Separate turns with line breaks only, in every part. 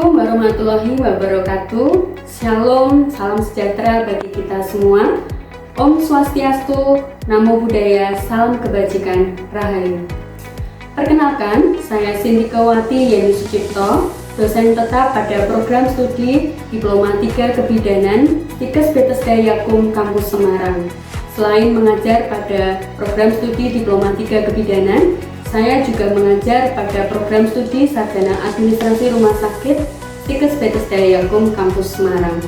Assalamualaikum warahmatullahi wabarakatuh. Shalom, salam sejahtera bagi kita semua. Om Swastiastu, Namo Buddhaya, salam kebajikan, Rahayu. Perkenalkan, saya Sindikawati Yeni Sucipto, dosen tetap pada program studi Diploma 3 Kebidanan Stikes Bethesda Yakum Kampus Semarang. Selain mengajar pada program studi Diploma 3 Kebidanan, saya juga mengajar pada program studi Sarjana Administrasi Rumah Sakit Stikes Bethesda Yakum Kampus Semarang.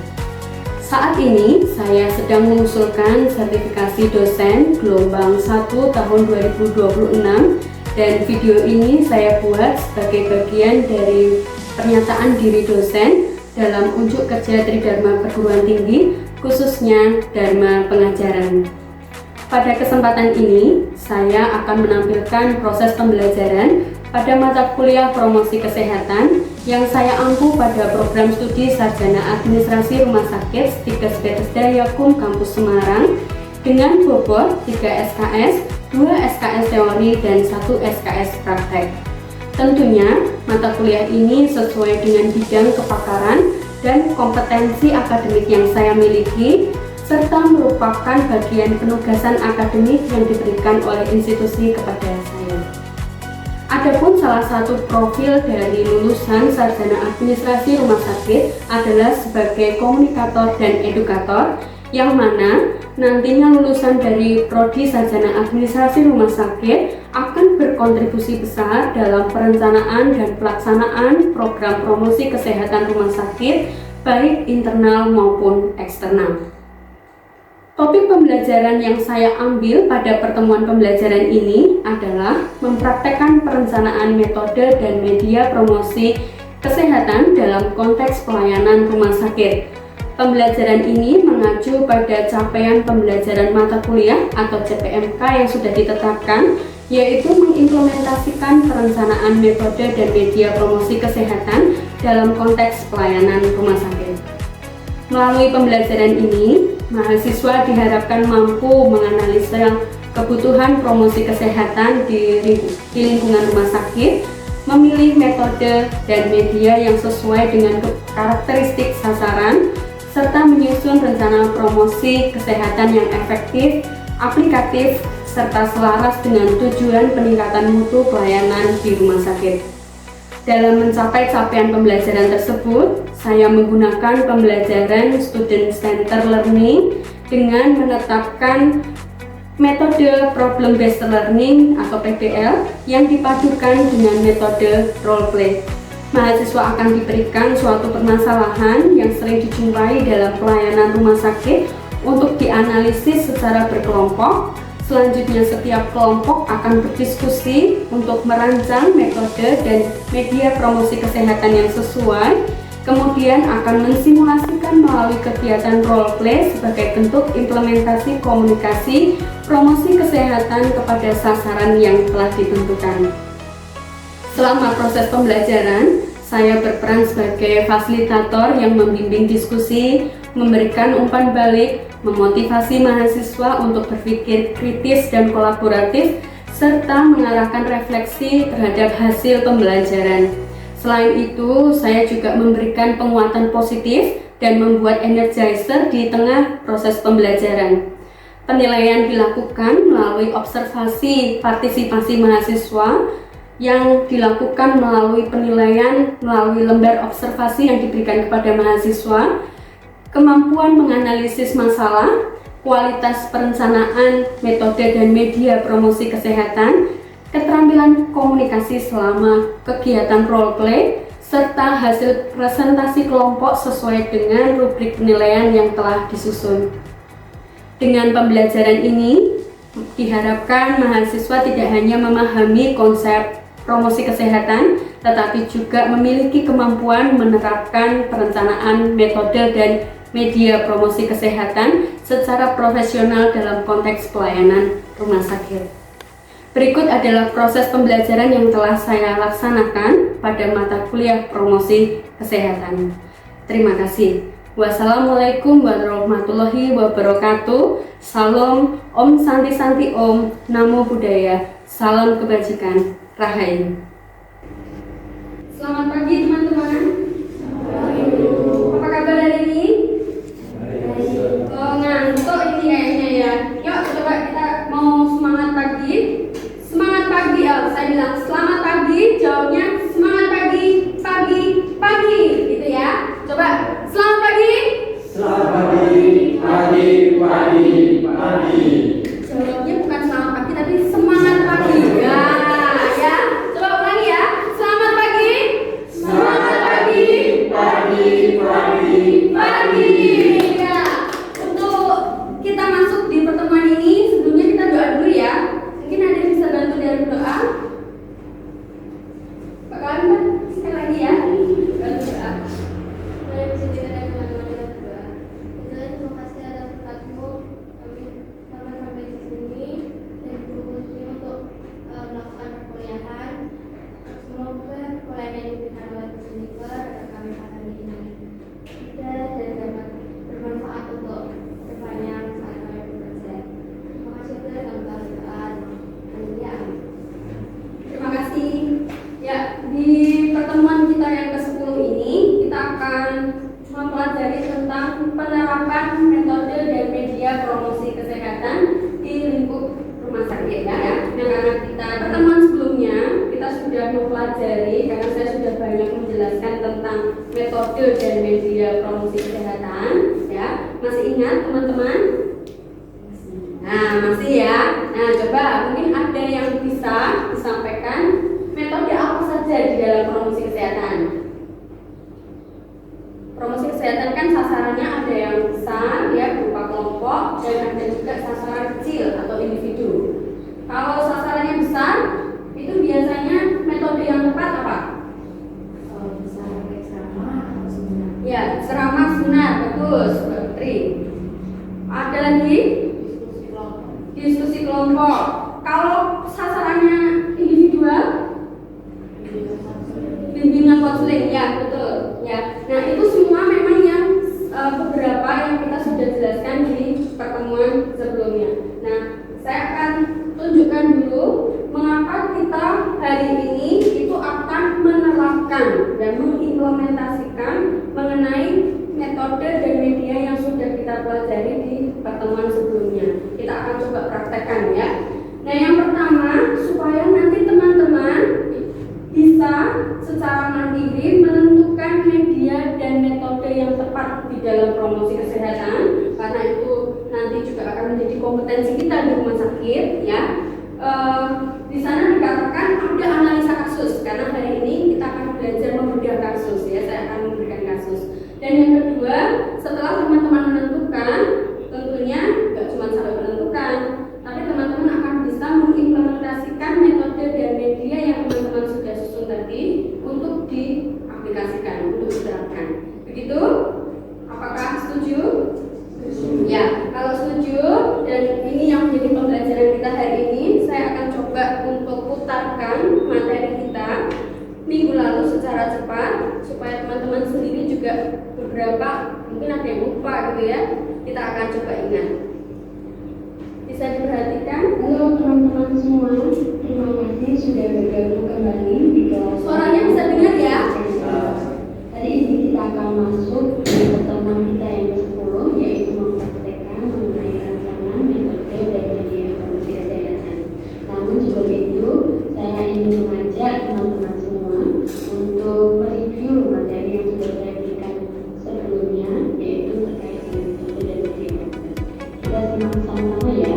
Saat ini saya sedang mengusulkan sertifikasi dosen gelombang 1 tahun 2026 dan video ini saya buat sebagai bagian dari pernyataan diri dosen dalam unjuk kerja Tridharma Perguruan Tinggi, khususnya Dharma Pengajaran. Pada kesempatan ini, saya akan menampilkan proses pembelajaran pada mata kuliah promosi kesehatan yang saya ampu pada program studi Sarjana Administrasi Rumah Sakit Stikes Bethesda Yakum Kampus Semarang dengan bobot 3 SKS, 2 SKS teori, dan 1 SKS praktek. Tentunya, mata kuliah ini sesuai dengan bidang kepakaran dan kompetensi akademik yang saya miliki, serta merupakan bagian penugasan akademik yang diberikan oleh institusi kepada saya. Adapun salah satu profil dari lulusan Sarjana Administrasi Rumah Sakit adalah sebagai komunikator dan edukator, yang mana nantinya lulusan dari Prodi Sarjana Administrasi Rumah Sakit akan berkontribusi besar dalam perencanaan dan pelaksanaan program promosi kesehatan rumah sakit, baik internal maupun eksternal. Topik pembelajaran yang saya ambil pada pertemuan pembelajaran ini adalah mempraktekkan perencanaan metode dan media promosi kesehatan dalam konteks pelayanan rumah sakit. Pembelajaran ini mengacu pada capaian pembelajaran mata kuliah atau CPMK yang sudah ditetapkan, yaitu mengimplementasikan perencanaan metode dan media promosi kesehatan dalam konteks pelayanan rumah sakit. Melalui pembelajaran ini, mahasiswa diharapkan mampu menganalisa kebutuhan promosi kesehatan di lingkungan rumah sakit, memilih metode dan media yang sesuai dengan karakteristik sasaran, serta menyusun rencana promosi kesehatan yang efektif, aplikatif, serta selaras dengan tujuan peningkatan mutu pelayanan di rumah sakit. Dalam mencapai capaian pembelajaran tersebut, saya menggunakan pembelajaran Student Center Learning dengan menetapkan metode Problem Based Learning atau PBL yang dipadukan dengan metode role play. Mahasiswa akan diberikan suatu permasalahan yang sering dijumpai dalam pelayanan rumah sakit untuk dianalisis secara berkelompok. Selanjutnya, setiap kelompok akan berdiskusi untuk merancang metode dan media promosi kesehatan yang sesuai, kemudian akan mensimulasikan melalui kegiatan role play sebagai bentuk implementasi komunikasi promosi kesehatan kepada sasaran yang telah ditentukan. Selama proses pembelajaran, saya berperan sebagai fasilitator yang membimbing diskusi, memberikan umpan balik, memotivasi mahasiswa untuk berpikir kritis dan kolaboratif, serta mengarahkan refleksi terhadap hasil pembelajaran. Selain itu, saya juga memberikan penguatan positif dan membuat energizer di tengah proses pembelajaran. Penilaian dilakukan melalui observasi partisipasi mahasiswa yang dilakukan melalui penilaian melalui lembar observasi yang diberikan kepada mahasiswa, kemampuan menganalisis masalah, kualitas perencanaan, metode dan media promosi kesehatan, keterampilan komunikasi selama kegiatan role play, serta hasil presentasi kelompok sesuai dengan rubrik penilaian yang telah disusun. Dengan pembelajaran ini, diharapkan mahasiswa tidak hanya memahami konsep promosi kesehatan, tetapi juga memiliki kemampuan menerapkan perencanaan metode dan media promosi kesehatan secara profesional dalam konteks pelayanan rumah sakit. Berikut adalah proses pembelajaran yang telah saya laksanakan pada mata kuliah promosi kesehatan. Terima kasih. Wassalamualaikum warahmatullahi wabarakatuh. Salam, Om Santi Santi Om, Namo Buddhaya, salam kebajikan, Rahayu. Selamat pagi teman-teman. Coba, selamat pagi.
Selamat pagi, pagi, pagi, pagi.
Jawabnya bukan selamat pagi, tapi semangat pagi. Ya, ya. Coba ulangi ya. Selamat pagi.
Selamat pagi, pagi, pagi,
Pagi. Ya. Untuk kita masuk di pertemuan ini, sebelumnya kita doa dulu ya. Mungkin ada yang bisa bantu dari doa. Pak Kalian kan sekali lagi ya. Bantu doa.
Terima kasih atas berkat-Mu, kami sampai di sini dan berfungsi untuk melakukan perkuliahan. Semoga perkuliahan yang diberikan oleh Jennifer dan kami hari ini tidak dan dapat bermanfaat untuk kedepannya saat kami bekerja. Terima kasih Tuhan dalam doa. Amin.
Terima kasih. Ya, di pertemuan kita yang ke-10 ini kita akan mempelajari tentang penerapan metode dan media promosi kesehatan di lingkup rumah sakit ya. Nah, karena kita pertemuan sebelumnya kita sudah mempelajari, karena saya sudah banyak menjelaskan tentang metode dan media promosi kesehatan ya. Masih ingat teman-teman? Nah, masih ya. Nah, coba mungkin ada yang bisa disampaikan metode apa saja di dalam promosi kesehatan. Promosi kesehatan kan sasarannya ada yang besar ya berupa kelompok dan ada juga sasaran kecil atau individu. Kalau sasarannya besar itu biasanya metode yang tepat apa? Ya, ceramah seminar, bagus, Mbak Putri. Ada lagi? Diskusi kelompok. Kalau sasarannya individual, bimbingan konseling, ya betul. Ya, nah itu semua memang yang beberapa yang kita sudah jelaskan di pertemuan sebelumnya. Nah, saya akan tunjukkan dulu mengapa kita hari ini itu akan menerapkan dan mengimplementasikan mengenai metode dan media yang sudah kita pelajari di pertemuan sebelumnya. Kita akan coba praktekkan ya. Nah, yang pertama supaya nanti teman-teman bisa secara mandiri menentukan media dan metode yang tepat di dalam promosi kesehatan, karena itu nanti juga akan menjadi kompetensi kita di rumah sakit ya. Di sana dikatakan ada analisa kasus, karena hari ini kita akan belajar membedah kasus ya. Saya akan memberikan kasus. Dan yang kedua, setelah teman-teman menentukan, tentunya nggak cuma sampai menentukan, tapi teman-teman akan bisa mengimplementasikan metode dan media yang teman-teman sudah susun tadi untuk diaplikasikan, untuk diterapkan. Begitu? Apakah setuju? Ya, kalau setuju dan ini yang menjadi pembelajaran kita hari ini, saya akan coba untuk putarkan materi kita minggu lalu secara cepat supaya teman-teman sendiri juga beberapa mungkin ada yang lupa gitu ya. Kita akan coba ingat. Bisa diperhatikan?
Halo teman-teman semua, terima kasih sudah bergabung kembali di kelas.
Suaranya bisa dengar ya?
Hari ini kita akan masuk di pertemuan kita yang ke-10, yaitu mempraktekkan mengenai rancangan metode dan media promosi kesehatan. Namun sebelum itu, saya ingin mengajak teman-teman semua untuk mereview materi yang sudah saya berikan sebelumnya, yaitu terkait dengan metode dan media promosi. Kita simak sama-sama ya.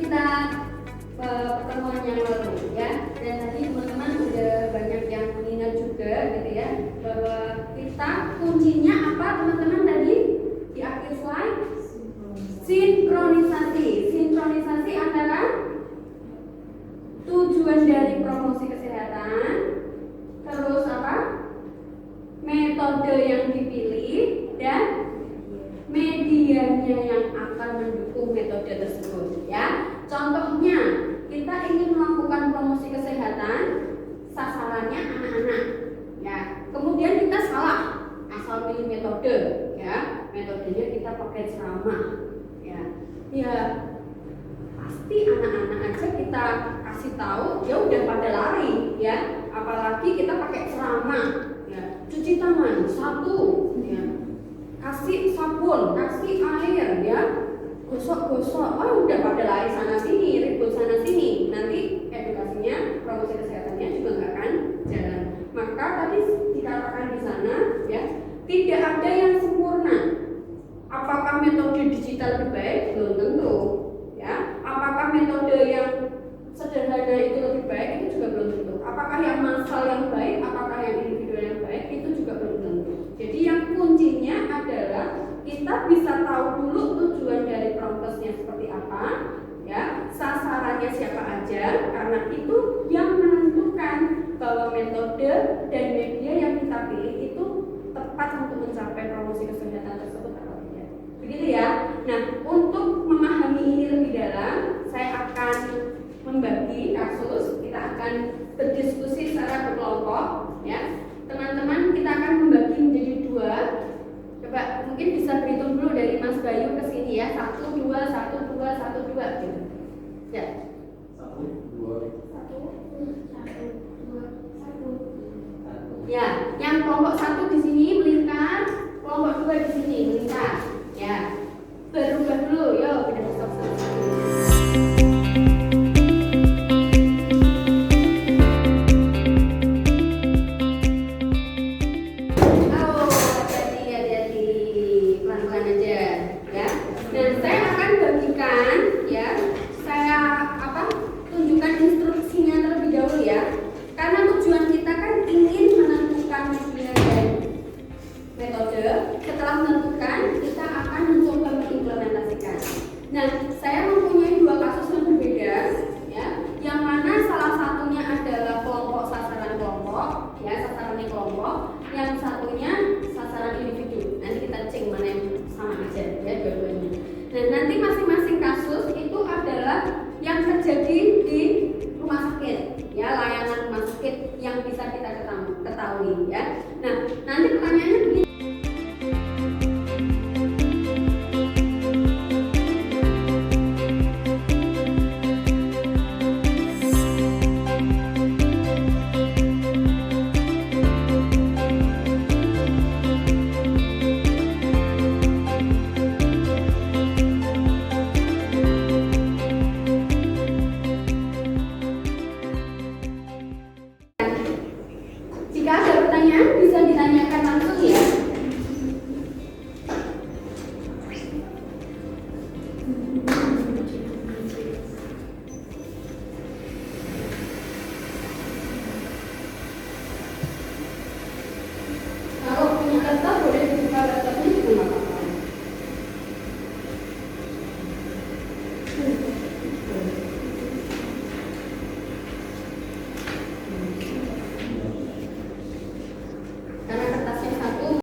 kita pertemuan yang lalu ya, dan tadi teman-teman udah banyak yang mengingat juga gitu ya, bahwa kita kuncinya apa teman-teman tadi di akhir slide? Sinkronisasi antara tujuan dari promosi kesehatan, terus apa? Metode yang dipilih dan medianya yang akan mendukung metode tersebut ya. Contohnya, kita ingin melakukan promosi kesehatan, sasarannya anak-anak ya. Kemudian kita salah, asal pilih metode ya. Metodenya kita pakai ceramah ya. Ya pasti anak-anak aja kita kasih tahu ya udah pada lari ya. Apalagi kita pakai ceramah ya. Cuci tangan 1 ya. Kasih sabun, kasih air ya, gosok-gosok, oh udah pada lari sana sini, ribut sana sini, nanti edukasinya, promosi kesehatannya juga nggak akan jalan. Maka tadi dikatakan di sana ya, tidak ada yang sempurna. Apakah metode digital lebih baik? Belum tentu ya. Apakah metode yang sederhana itu lebih baik? Itu juga belum tentu. Apakah yang massal yang baik? Apakah yang individual yang baik? Itu juga belum tentu. Jadi yang kuncinya adalah kita bisa tahu dulu tujuan dari promosnya seperti apa ya, sasarannya siapa aja, karena itu yang menentukan bahwa metode dan media yang kita pilih itu tepat untuk mencapai promosi kesehatan tersebut atau tidak. Begitu ya. Nah, untuk memahami ini lebih dalam, saya akan membagi kasus, kita akan berdiskusi secara berkelompok ya. Teman-teman, kita akan membagi menjadi 2. Coba mungkin bisa berhitung dulu dari Mas Bayu ke sini ya. 1, 2, 1, 2, 1, 2 gitu. Ya.
1, 2, 1.
Ya, yang kelompok 1 di sini melingkar, kelompok 2 di sini melingkar. Ya. Berubah dulu, yuk kita stop. Setelah menentukan, kita akan mencoba mengimplementasikan. Nah, saya mempunyai 2 kasus yang berbeda, ya. Yang mana salah satunya adalah kelompok sasaran kelompok, ya, sasarannya kelompok. Yang satunya sasaran individu. Nanti kita cek mana yang sama aja, ya, dua-duanya. Nah, nanti masing-masing kasus itu adalah yang terjadi di rumah sakit, ya, layanan rumah sakit yang bisa kita ketahui, ya. Nah, nanti pertanyaannya begini. Jika ada pertanyaan bisa ditanyakan langsung ya. Kalau punya laptop boleh dibuka laptopnya juga nggak apa-apa. Karena kertasnya satu.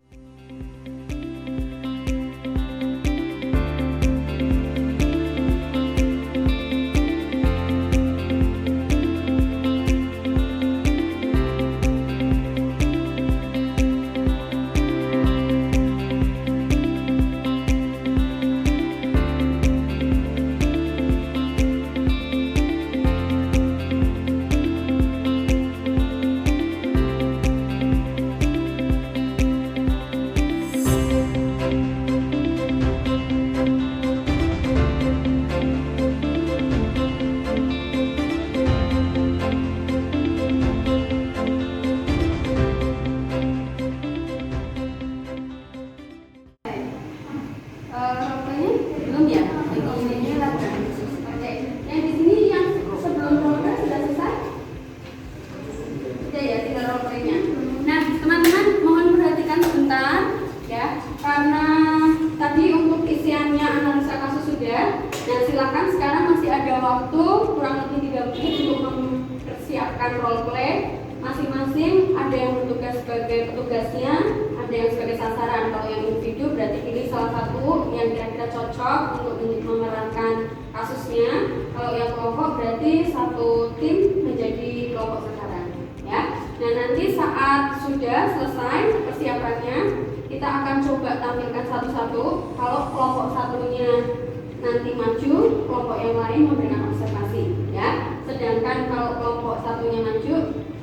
silakan. Sekarang masih ada waktu kurang lebih 3 menit untuk mempersiapkan role play. Masing-masing ada yang bertugas sebagai petugasnya, ada yang sebagai sasaran. Kalau yang individu berarti pilih salah satu yang kira-kira cocok untuk memerankan kasusnya. Kalau yang kelompok berarti satu tim menjadi kelompok sasaran, ya. Nah, nanti saat sudah selesai persiapannya, kita akan coba tampilkan satu-satu. Kalau kelompok satunya nanti maju, kelompok yang lain memberikan observasi, ya. Sedangkan kalau kelompok satunya maju,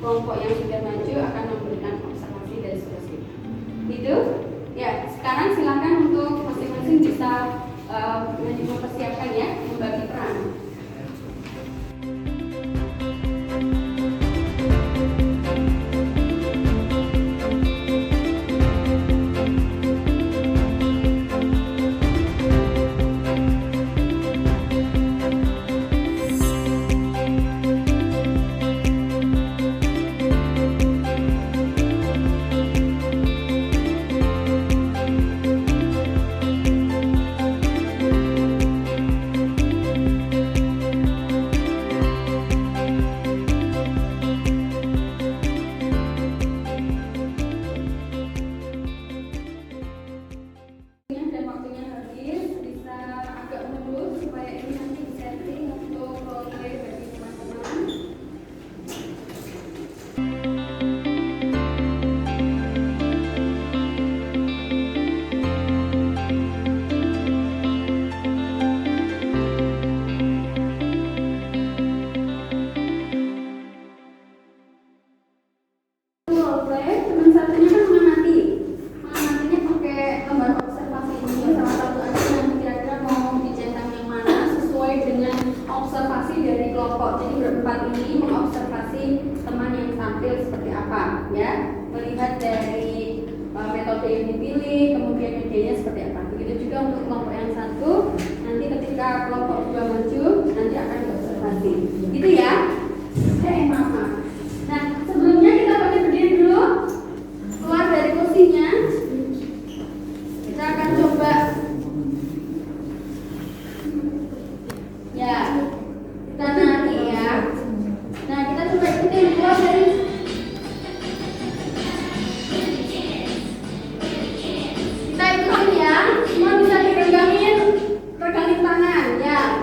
kelompok yang sudah maju akan memberikan observasi dan seterusnya. Itu, ya. Sekarang silakan untuk masing-masing bisa mempersiapkan ya, membagi peran. Dan waktunya habis, bisa agak mundur supaya ini nanti disetting untuk role play bagi teman-teman. Role play, teman satunya kan mengamatinya pakai gambar observasi ini. Salah satu aja yang kira-kira mau dicentang yang mana sesuai dengan observasi dari kelompok. Jadi berempat ini mengobservasi teman yang tampil seperti apa, ya. Melihat dari metode yang dipilih, kemudian medianya seperti apa. Begitu juga untuk kelompok yang satu, nanti ketika kelompok dua maju, nanti akan diobservasi. Gitu ya. Maaf. Nah, sebelumnya kita pakai berdiri dulu. Keluar dari kursinya. Kita akan coba. Ya. Kita nari ya. Nah, kita coba ikutin keluar dari. Kita ikutin ya. Semua bisa diregangin tangan ya.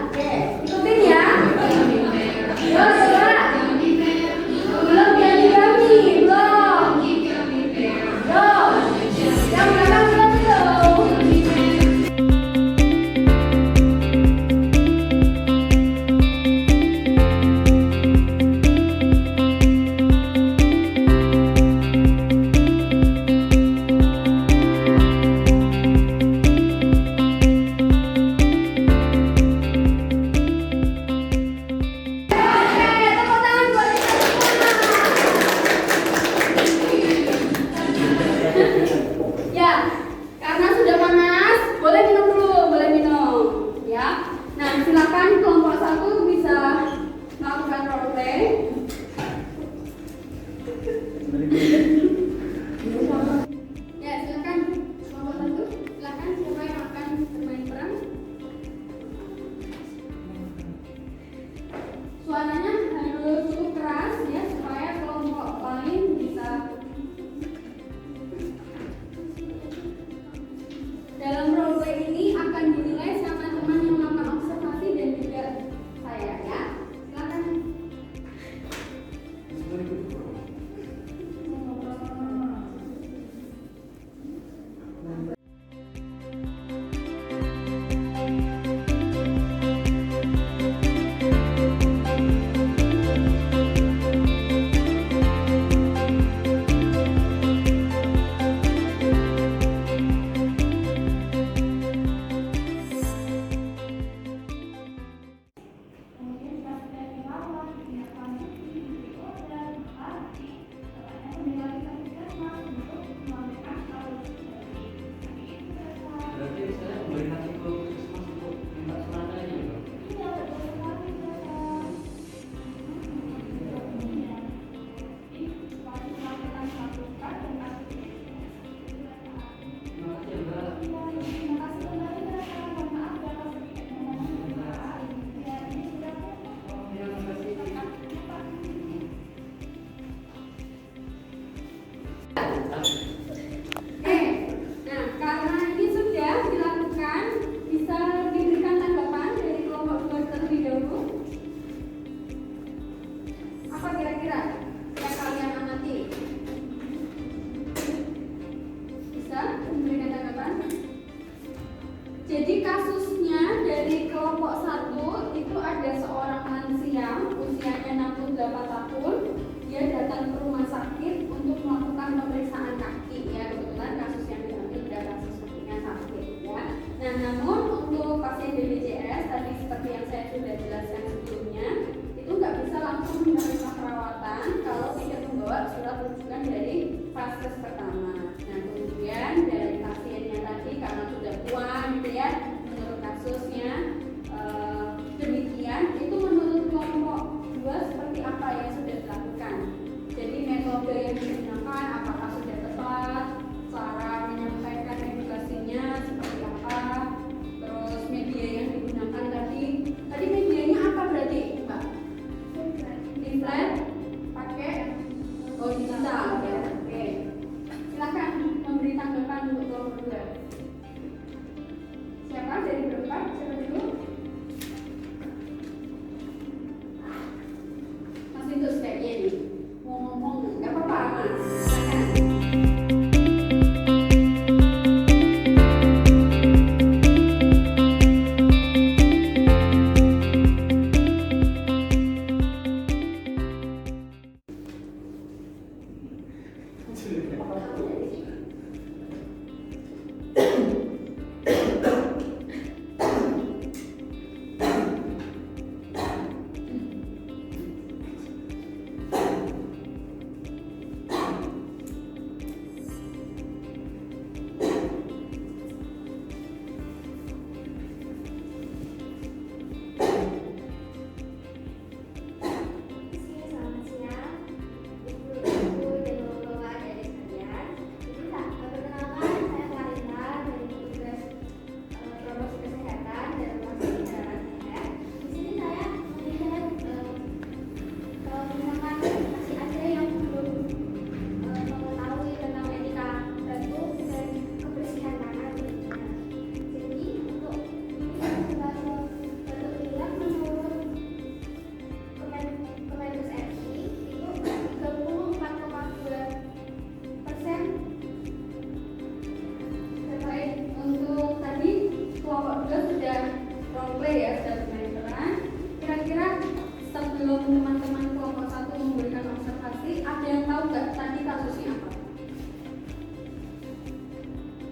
sebelum teman-teman kelompok 1 memberikan observasi, ada yang tahu nggak tadi kasusnya apa?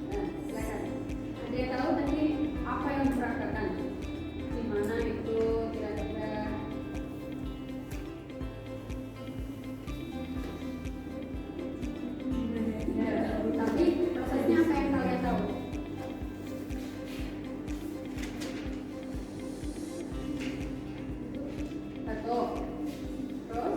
Nah, silakan. Ada yang tahu tadi apa yang diperagakan? Di mana itu kira-kira? Ya, tapi prosesnya apa yang kalian tahu? Satu. Terus?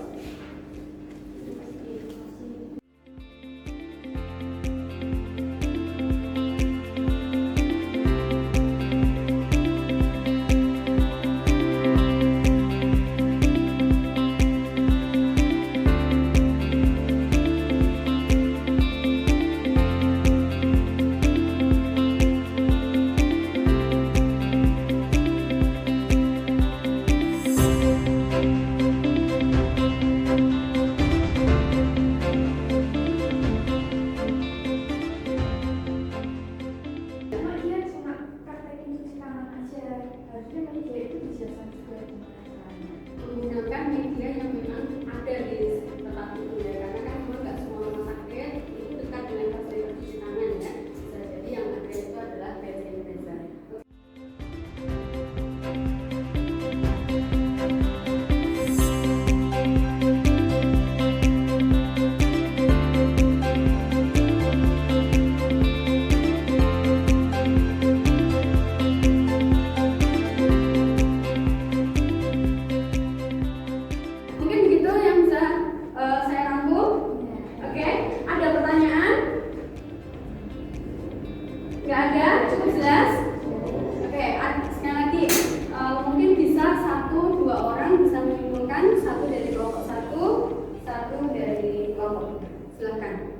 Cuma dia cuma praktekin cuci tangan aja. Harusnya media itu dijelaskan juga gimana caranya.
Menggunakan media yang memang ada di tempat itu ya, karena kan memang nggak semua rumah sakit itu dekat dengan fasilitas cuci tangan ya. Bisa jadi yang ada itu adalah hand sanitizer. Mungkin begitu yang bisa saya rangkum. Oke, ada pertanyaan? Nggak ada? Cukup jelas? Oke, sekali lagi mungkin bisa 1-2 orang bisa menyimpulkan, 1 dari kelompok 1, 1 dari kelompok. Silakan.